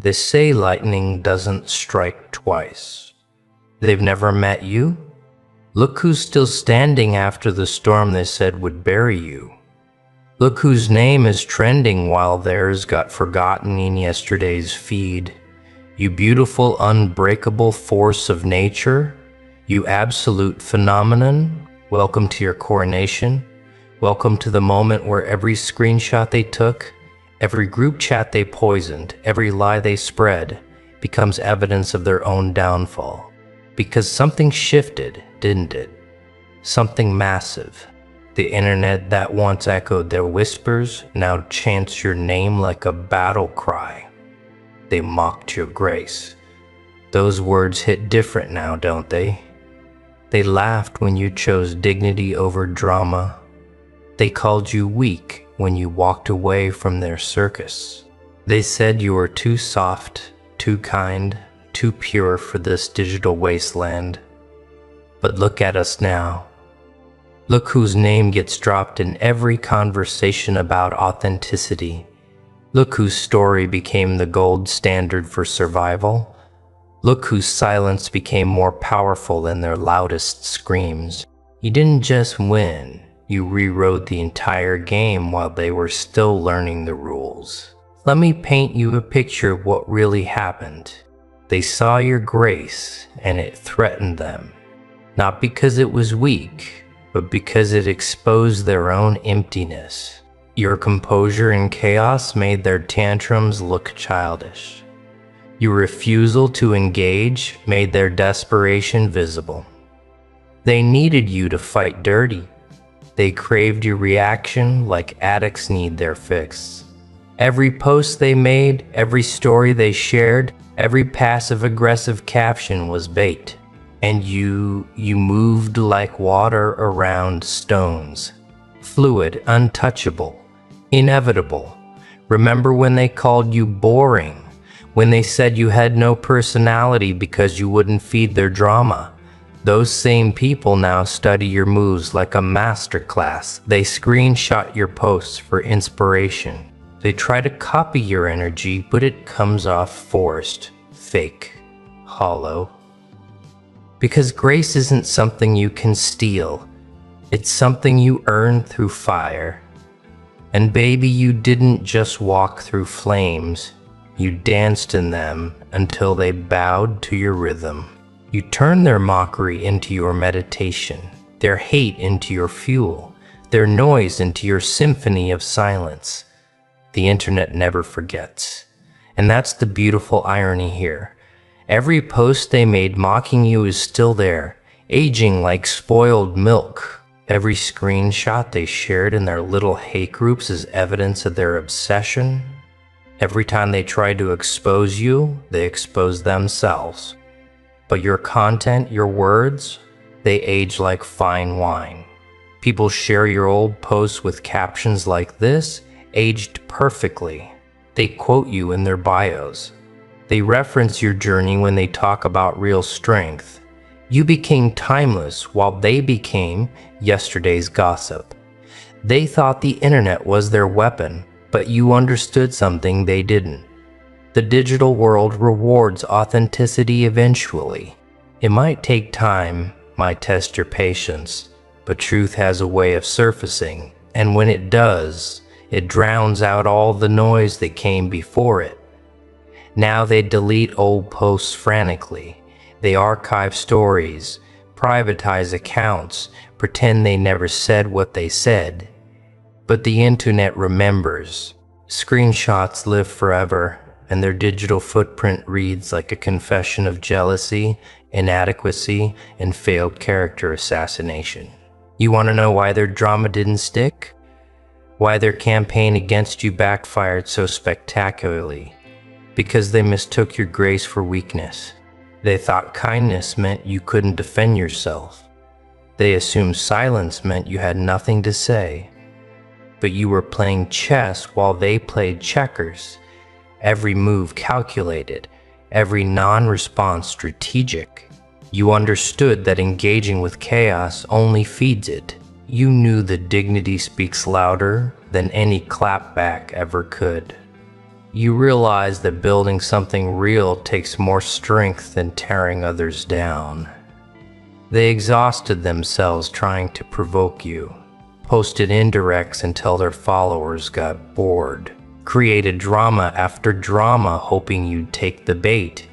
They say lightning doesn't strike twice. They've never met you? Look who's still standing after the storm they said would bury you. Look whose name is trending while theirs got forgotten in yesterday's feed. You beautiful, unbreakable force of nature, you absolute phenomenon, welcome to your coronation. Welcome to the moment where every screenshot they took, every group chat they poisoned, every lie they spread, becomes evidence of their own downfall. Because something shifted, didn't it? Something massive. The internet that once echoed their whispers now chants your name like a battle cry. They mocked your grace. Those words hit different now, don't they? They laughed when you chose dignity over drama. They called you weak when you walked away from their circus. They said you were too soft, too kind, too pure for this digital wasteland. But look at us now. Look whose name gets dropped in every conversation about authenticity. Look whose story became the gold standard for survival. Look whose silence became more powerful than their loudest screams. You didn't just win. You rewrote the entire game while they were still learning the rules. Let me paint you a picture of what really happened. They saw your grace, and it threatened them. Not because it was weak, but because it exposed their own emptiness. Your composure in chaos made their tantrums look childish. Your refusal to engage made their desperation visible. They needed you to fight dirty. They craved your reaction like addicts need their fix. Every post they made, every story they shared, every passive-aggressive caption was bait. And you moved like water around stones. Fluid, untouchable, inevitable. Remember when they called you boring? When they said you had no personality because you wouldn't feed their drama? Those same people now study your moves like a masterclass. They screenshot your posts for inspiration. They try to copy your energy, but it comes off forced, fake, hollow. Because grace isn't something you can steal. It's something you earn through fire. And baby, you didn't just walk through flames. You danced in them until they bowed to your rhythm. You turned their mockery into your meditation, their hate into your fuel, their noise into your symphony of silence. The internet never forgets. And that's the beautiful irony here. Every post they made mocking you is still there, aging like spoiled milk. Every screenshot they shared in their little hate groups is evidence of their obsession. Every time they tried to expose you, they exposed themselves. But your content, your words, they age like fine wine. People share your old posts with captions like this, aged perfectly. They quote you in their bios. They reference your journey when they talk about real strength. You became timeless while they became yesterday's gossip. They thought the internet was their weapon, but you understood something they didn't. The digital world rewards authenticity eventually. It might take time, might test your patience, but truth has a way of surfacing, and when it does, it drowns out all the noise that came before it. Now they delete old posts frantically. They archive stories, privatize accounts, pretend they never said what they said. But the internet remembers. Screenshots live forever, and their digital footprint reads like a confession of jealousy, inadequacy, and failed character assassination. You want to know why their drama didn't stick? Why their campaign against you backfired so spectacularly? Because they mistook your grace for weakness. They thought kindness meant you couldn't defend yourself. They assumed silence meant you had nothing to say. But you were playing chess while they played checkers. Every move calculated, every non-response strategic. You understood that engaging with chaos only feeds it. You knew that dignity speaks louder than any clapback ever could. you realize that building something real takes more strength than tearing others down. They exhausted themselves trying to provoke you, posted indirects until their followers got bored, created drama after drama hoping you'd take the bait.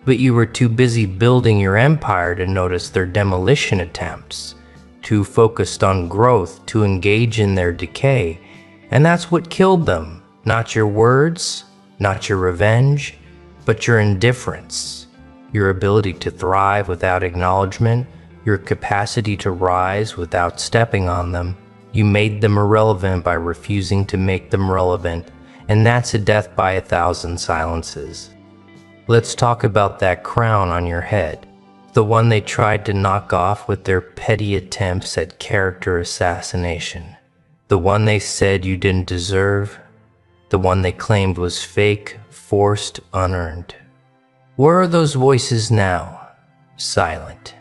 But you were too busy building your empire to notice their demolition attempts, too focused on growth to engage in their decay, and that's what killed them. Not your words, not your revenge, but your indifference, your ability to thrive without acknowledgement, your capacity to rise without stepping on them. You made them irrelevant by refusing to make them relevant, and that's a death by 1,000 silences. Let's talk about that crown on your head, the one they tried to knock off with their petty attempts at character assassination, the one they said you didn't deserve, the one they claimed was fake, forced, unearned. Where are those voices now? Silent.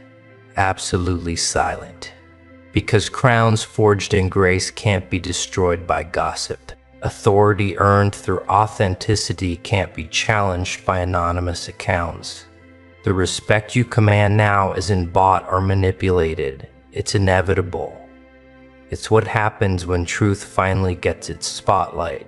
Absolutely silent. Because crowns forged in grace can't be destroyed by gossip. Authority earned through authenticity can't be challenged by anonymous accounts. The respect you command now isn't bought or manipulated. It's inevitable. It's what happens when truth finally gets its spotlight.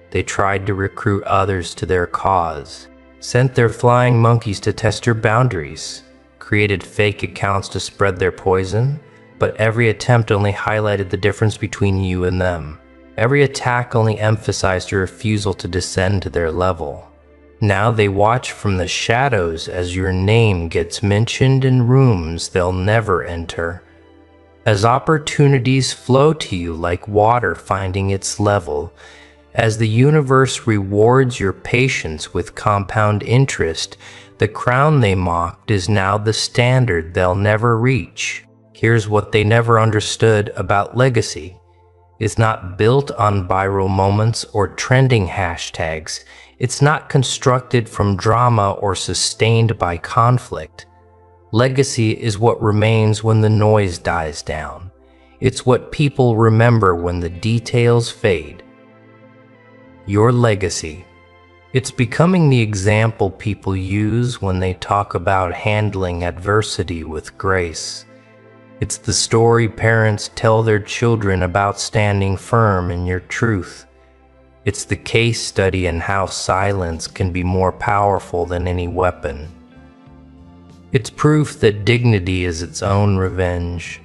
They tried to recruit others to their cause, sent their flying monkeys to test your boundaries, created fake accounts to spread their poison, but every attempt only highlighted the difference between you and them. Every attack only emphasized your refusal to descend to their level. Now they watch from the shadows as your name gets mentioned in rooms they'll never enter. As opportunities flow to you like water finding its level, as the universe rewards your patience with compound interest, the crown they mocked is now the standard they'll never reach. Here's what they never understood about legacy. It's not built on viral moments or trending hashtags. It's not constructed from drama or sustained by conflict. Legacy is what remains when the noise dies down. It's what people remember when the details fade. Your legacy. It's becoming the example people use when they talk about handling adversity with grace. It's the story parents tell their children about standing firm in your truth. It's the case study in how silence can be more powerful than any weapon. It's proof that dignity is its own revenge.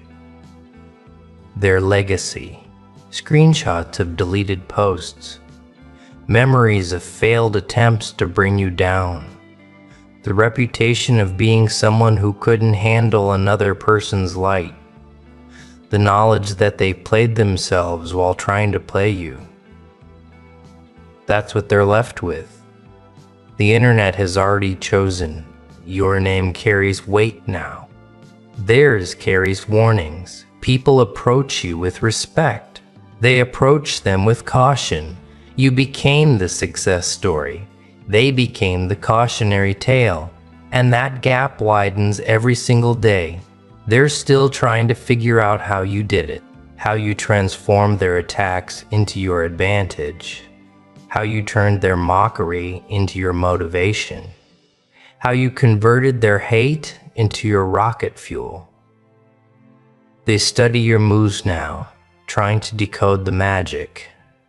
Their legacy. Screenshots of deleted posts. Memories of failed attempts to bring you down. The reputation of being someone who couldn't handle another person's light. The knowledge that they played themselves while trying to play you. That's what they're left with. The internet has already chosen. Your name carries weight now. Theirs carries warnings. People approach you with respect. They approach them with caution. You became the success story. They became the cautionary tale. And that gap widens every single day. They're still trying to figure out how you did it, how you transformed their attacks into your advantage, how you turned their mockery into your motivation, how you converted their hate into your rocket fuel. They study your moves now, trying to decode the magic.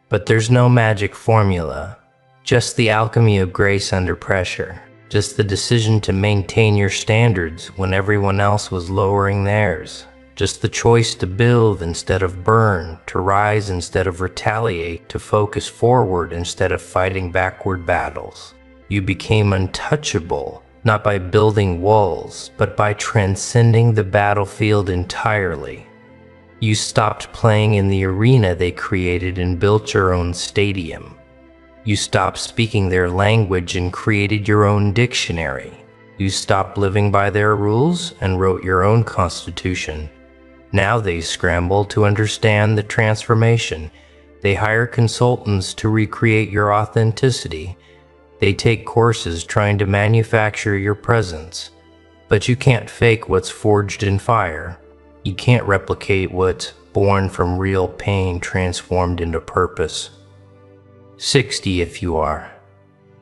But there's no magic formula, just the alchemy of grace under pressure, just the decision to maintain your standards when everyone else was lowering theirs, just the choice to build instead of burn, to rise instead of retaliate, to focus forward instead of fighting backward battles. You became untouchable, not by building walls, but by transcending the battlefield entirely. You stopped playing in the arena they created and built your own stadium. You stopped speaking their language and created your own dictionary. You stopped living by their rules and wrote your own constitution. Now they scramble to understand the transformation. They hire consultants to recreate your authenticity. They take courses trying to manufacture your presence. But you can't fake what's forged in fire. You can't replicate what's born from real pain transformed into purpose. 60 if you are.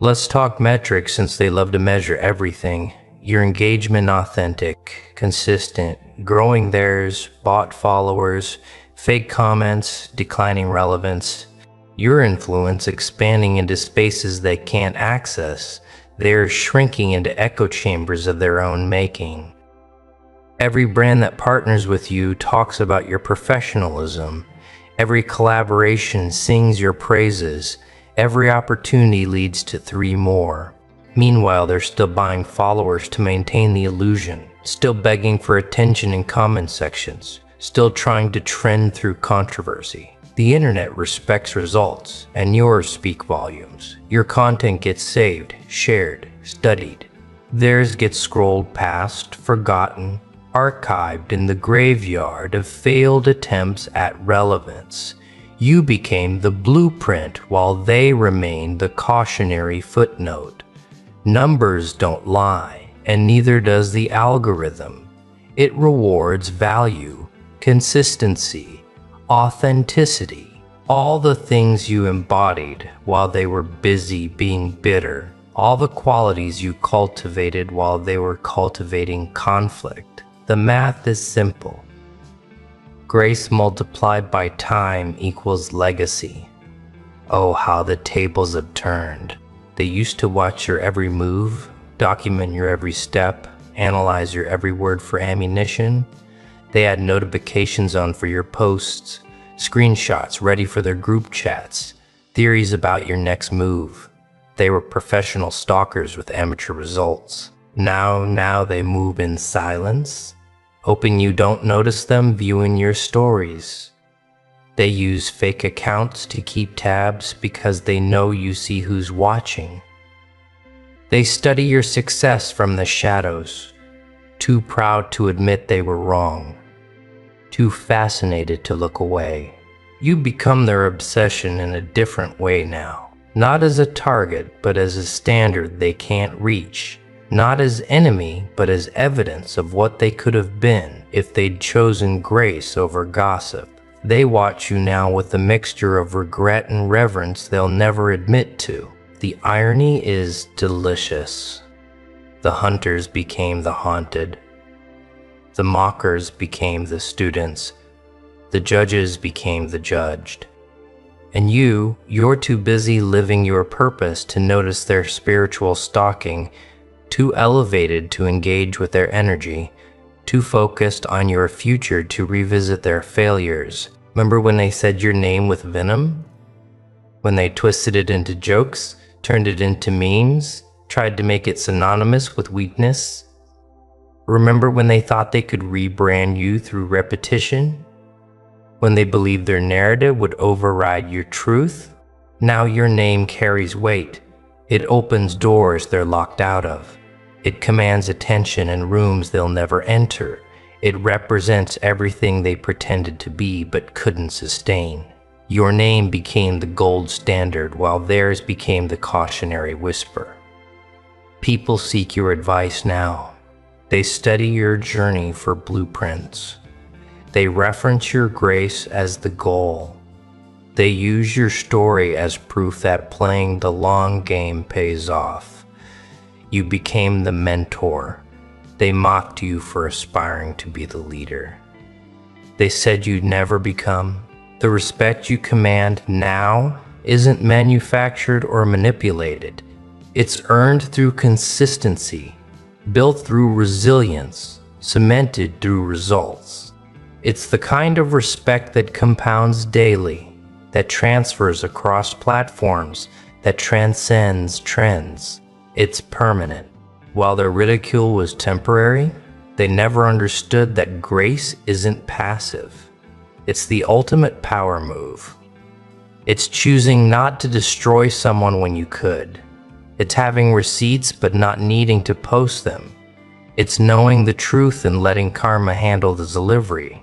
Let's talk metrics since they love to measure everything. Your engagement authentic, consistent, growing theirs, bot followers, fake comments, declining relevance. Your influence expanding into spaces they can't access. They're shrinking into echo chambers of their own making. Every brand that partners with you talks about your professionalism. Every collaboration sings your praises. Every opportunity leads to 3 more. Meanwhile, they're still buying followers to maintain the illusion, still begging for attention in comment sections, still trying to trend through controversy. The internet respects results, and yours speak volumes. Your content gets saved, shared, studied. Theirs gets scrolled past, forgotten, archived in the graveyard of failed attempts at relevance. You became the blueprint while they remained the cautionary footnote. Numbers don't lie, and neither does the algorithm. It rewards value, consistency, authenticity, all the things you embodied while they were busy being bitter, all the qualities you cultivated while they were cultivating conflict. The math is simple. Grace multiplied by time equals legacy. Oh, how the tables have turned. They used to watch your every move, document your every step, analyze your every word for ammunition. They had notifications on for your posts, screenshots ready for their group chats, theories about your next move. They were professional stalkers with amateur results. Now they move in silence, hoping you don't notice them viewing your stories. They use fake accounts to keep tabs because they know you see who's watching. They study your success from the shadows, too proud to admit they were wrong, too fascinated to look away. You become their obsession in a different way now, not as a target, but as a standard they can't reach. Not as enemy, but as evidence of what they could have been if they'd chosen grace over gossip. They watch you now with a mixture of regret and reverence they'll never admit to. The irony is delicious. The hunters became the haunted. The mockers became the students. The judges became the judged. And you're too busy living your purpose to notice their spiritual stalking, too elevated to engage with their energy, too focused on your future to revisit their failures. Remember when they said your name with venom? When they twisted it into jokes, turned it into memes, tried to make it synonymous with weakness? Remember when they thought they could rebrand you through repetition? When they believed their narrative would override your truth? Now your name carries weight. It opens doors they're locked out of. It commands attention in rooms they'll never enter. It represents everything they pretended to be but couldn't sustain. Your name became the gold standard while theirs became the cautionary whisper. People seek your advice now. They study your journey for blueprints. They reference your grace as the goal. They use your story as proof that playing the long game pays off. You became the mentor. They mocked you for aspiring to be the leader. They said you'd never become. The respect you command now isn't manufactured or manipulated. It's earned through consistency, built through resilience, cemented through results. It's the kind of respect that compounds daily, that transfers across platforms, that transcends trends. It's permanent. While their ridicule was temporary, they never understood that grace isn't passive. It's the ultimate power move. It's choosing not to destroy someone when you could. It's having receipts but not needing to post them. It's knowing the truth and letting karma handle the delivery.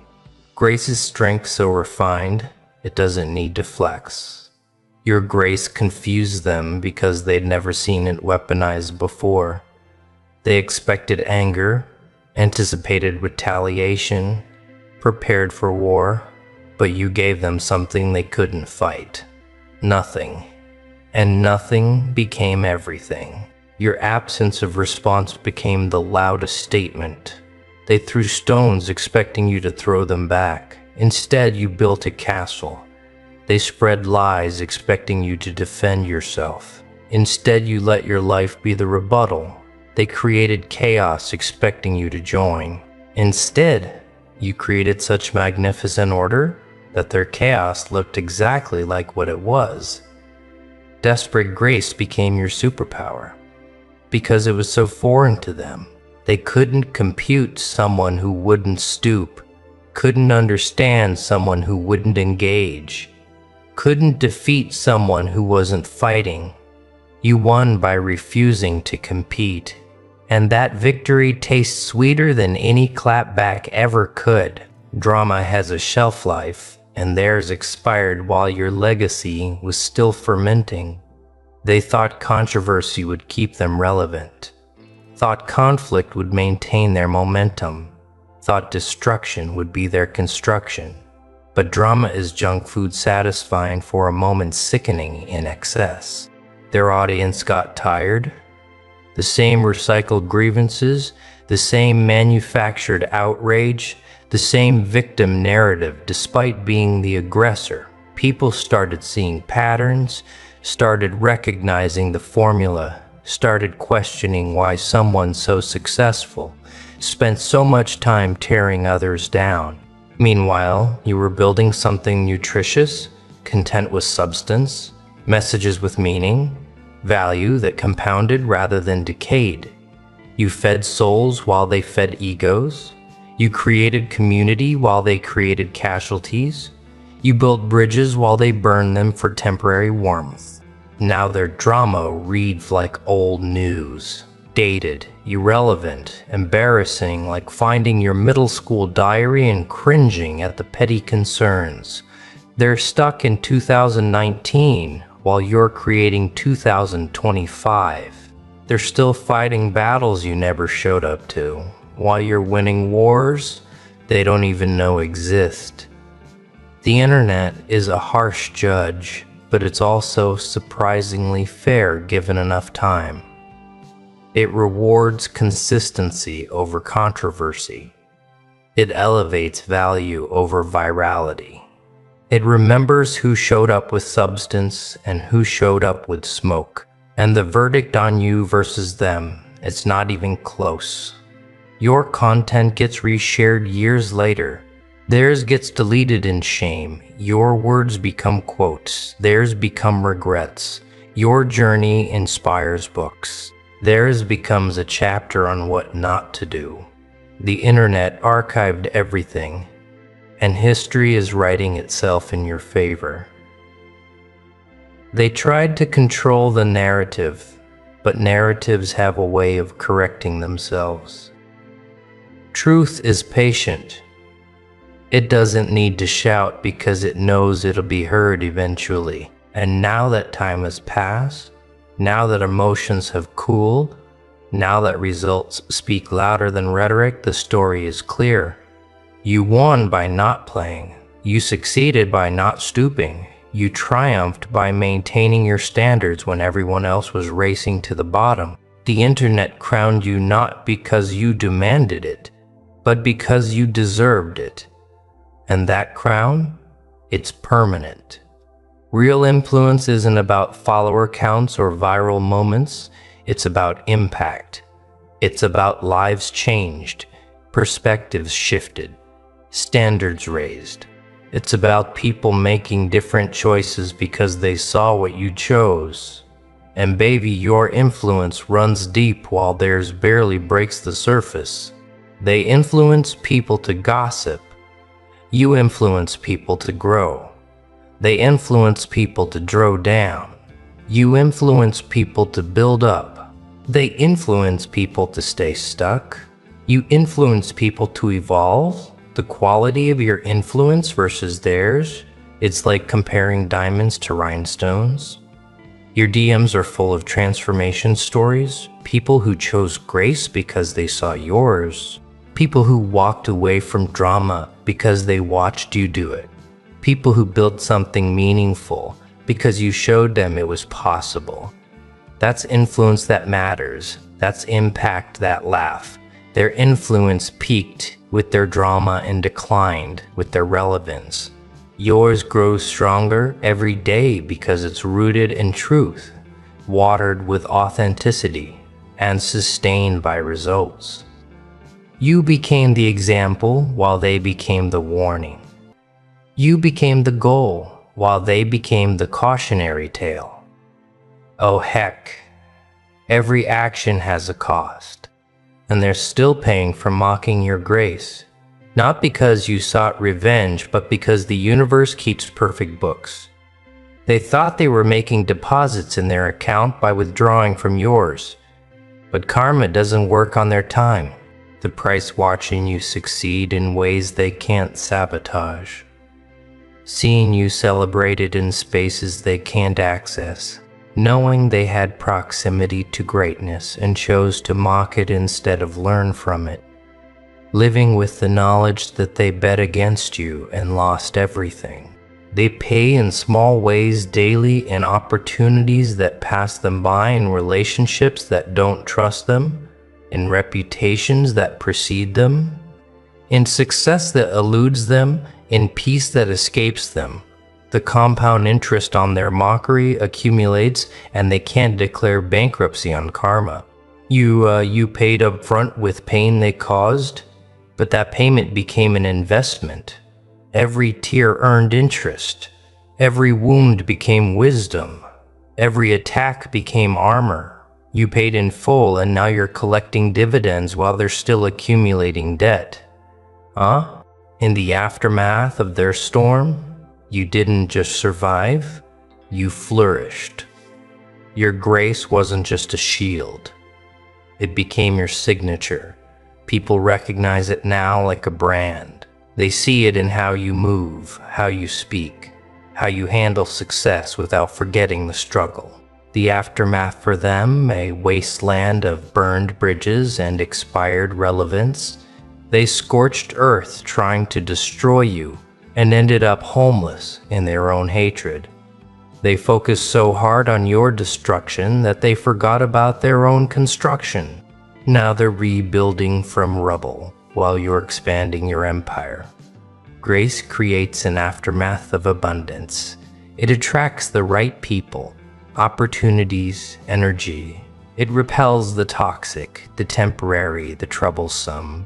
Grace's strength so refined, it doesn't need to flex. Your grace confused them because they'd never seen it weaponized before. They expected anger, anticipated retaliation, prepared for war, but you gave them something they couldn't fight. Nothing. and nothing became everything. Your absence of response became the loudest statement. They threw stones expecting you to throw them back. Instead, you built a castle. They spread lies expecting you to defend yourself. Instead, you let your life be the rebuttal. They created chaos expecting you to join. Instead, you created such magnificent order that their chaos looked exactly like what it was. Desperate grace became your superpower because it was so foreign to them. They couldn't compute someone who wouldn't stoop, couldn't understand someone who wouldn't engage, couldn't defeat someone who wasn't fighting. You won by refusing to compete, and that victory tastes sweeter than any clapback ever could. Drama has a shelf life, and theirs expired while your legacy was still fermenting. They thought controversy would keep them relevant, thought conflict would maintain their momentum, thought destruction would be their construction. But drama is junk food, satisfying for a moment, sickening in excess. Their audience got tired. The same recycled grievances, the same manufactured outrage, the same victim narrative despite being the aggressor. People started seeing patterns, started recognizing the formula, started questioning why someone so successful spent so much time tearing others down. Meanwhile, you were building something nutritious, content with substance, messages with meaning, value that compounded rather than decayed. You fed souls while they fed egos. You created community while they created casualties. You built bridges while they burned them for temporary warmth. Now their drama reads like old news. Dated, irrelevant, embarrassing, like finding your middle school diary and cringing at the petty concerns. They're stuck in 2019 while you're creating 2025. They're still fighting battles you never showed up to, while you're winning wars they don't even know exist. The internet is a harsh judge, but it's also surprisingly fair given enough time. It rewards consistency over controversy. It elevates value over virality. It remembers who showed up with substance and who showed up with smoke. And the verdict on you versus them, it's not even close. Your content gets reshared years later. Theirs gets deleted in shame. Your words become quotes. Theirs become regrets. Your journey inspires books. Theirs becomes a chapter on what not to do. The internet archived everything, and history is writing itself in your favor. They tried to control the narrative, but narratives have a way of correcting themselves. Truth is patient. It doesn't need to shout because it knows it'll be heard eventually. And now that time has passed, now that emotions have cooled, now that results speak louder than rhetoric, the story is clear. You won by not playing. You succeeded by not stooping. You triumphed by maintaining your standards when everyone else was racing to the bottom. The internet crowned you not because you demanded it, but because you deserved it. And that crown, it's permanent. Real influence isn't about follower counts or viral moments. It's about impact. It's about lives changed, perspectives shifted, standards raised. It's about people making different choices because they saw what you chose. And baby, your influence runs deep while theirs barely breaks the surface. They influence people to gossip. You influence people to grow. They influence people to draw down. You influence people to build up. They influence people to stay stuck. You influence people to evolve. The quality of your influence versus theirs, it's like comparing diamonds to rhinestones. Your DMs are full of transformation stories, people who chose grace because they saw yours, people who walked away from drama because they watched you do it, people who built something meaningful because you showed them it was possible. That's influence that matters. That's impact that laugh. Their influence peaked with their drama and declined with their relevance. Yours grows stronger every day because it's rooted in truth, watered with authenticity, and sustained by results. You became the example while they became the warning. You became the goal while they became the cautionary tale. Oh heck, every action has a cost, and they're still paying for mocking your grace. Not because you sought revenge, but because the universe keeps perfect books. They thought they were making deposits in their account by withdrawing from yours. But karma doesn't work on their time. The price watching you succeed in ways they can't sabotage. Seeing you celebrated in spaces they can't access. Knowing they had proximity to greatness and chose to mock it instead of learn from it. Living with the knowledge that they bet against you and lost everything. They pay in small ways daily in opportunities that pass them by, in relationships that don't trust them, in reputations that precede them, in success that eludes them, in peace that escapes them. The compound interest on their mockery accumulates, and they can't declare bankruptcy on karma. You paid up front with pain they caused, but that payment became an investment. Every tear earned interest. Every wound became wisdom. Every attack became armor. You paid in full, and now you're collecting dividends while they're still accumulating debt. Huh? In the aftermath of their storm, you didn't just survive, you flourished. Your grace wasn't just a shield. It became your signature. People recognize it now like a brand. They see it in how you move, how you speak, how you handle success without forgetting the struggle. The aftermath for them, a wasteland of burned bridges and expired relevance. They scorched earth trying to destroy you and ended up homeless in their own hatred. They focused so hard on your destruction that they forgot about their own construction. Now they're rebuilding from rubble while you're expanding your empire. Grace creates an aftermath of abundance. It attracts the right people, opportunities, energy. It repels the toxic, the temporary, the troublesome.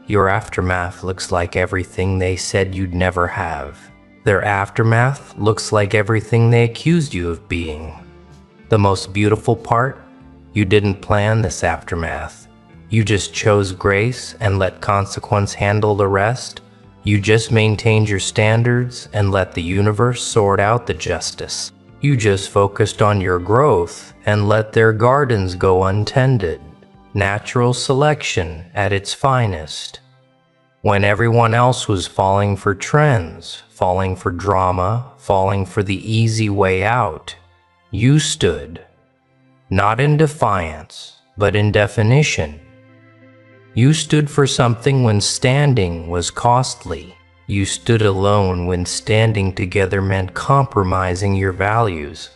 Your aftermath looks like everything they said you'd never have. Their aftermath looks like everything they accused you of being. The most beautiful part? You didn't plan this aftermath. You just chose grace and let consequence handle the rest. You just maintained your standards and let the universe sort out the justice. You just focused on your growth and let their gardens go untended. Natural selection at its finest. When everyone else was falling for trends, falling for drama, falling for the easy way out, you stood. Not in defiance, but in definition. You stood for something when standing was costly. You stood alone when standing together meant compromising your values.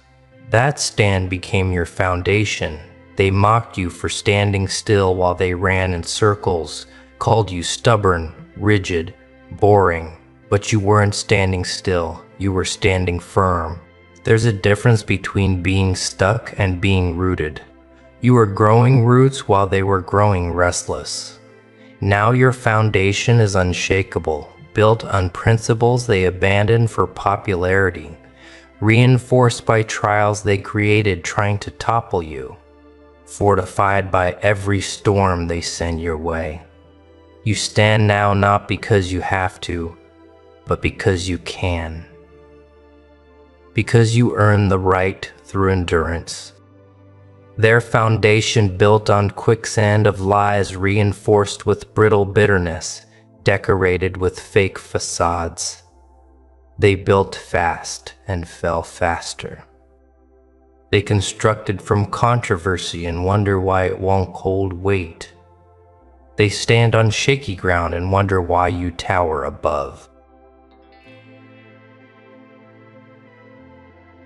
That stand became your foundation. They mocked you for standing still while they ran in circles, called you stubborn, rigid, boring. But you weren't standing still, you were standing firm. There's a difference between being stuck and being rooted. You were growing roots while they were growing restless. Now your foundation is unshakable, built on principles they abandoned for popularity, reinforced by trials they created trying to topple you, fortified by every storm they send your way. You stand now not because you have to, but because you can. Because you earn the right through endurance. Their foundation built on quicksand of lies, reinforced with brittle bitterness, decorated with fake facades. They built fast and fell faster. They constructed from controversy and wonder why it won't hold weight. They stand on shaky ground and wonder why you tower above.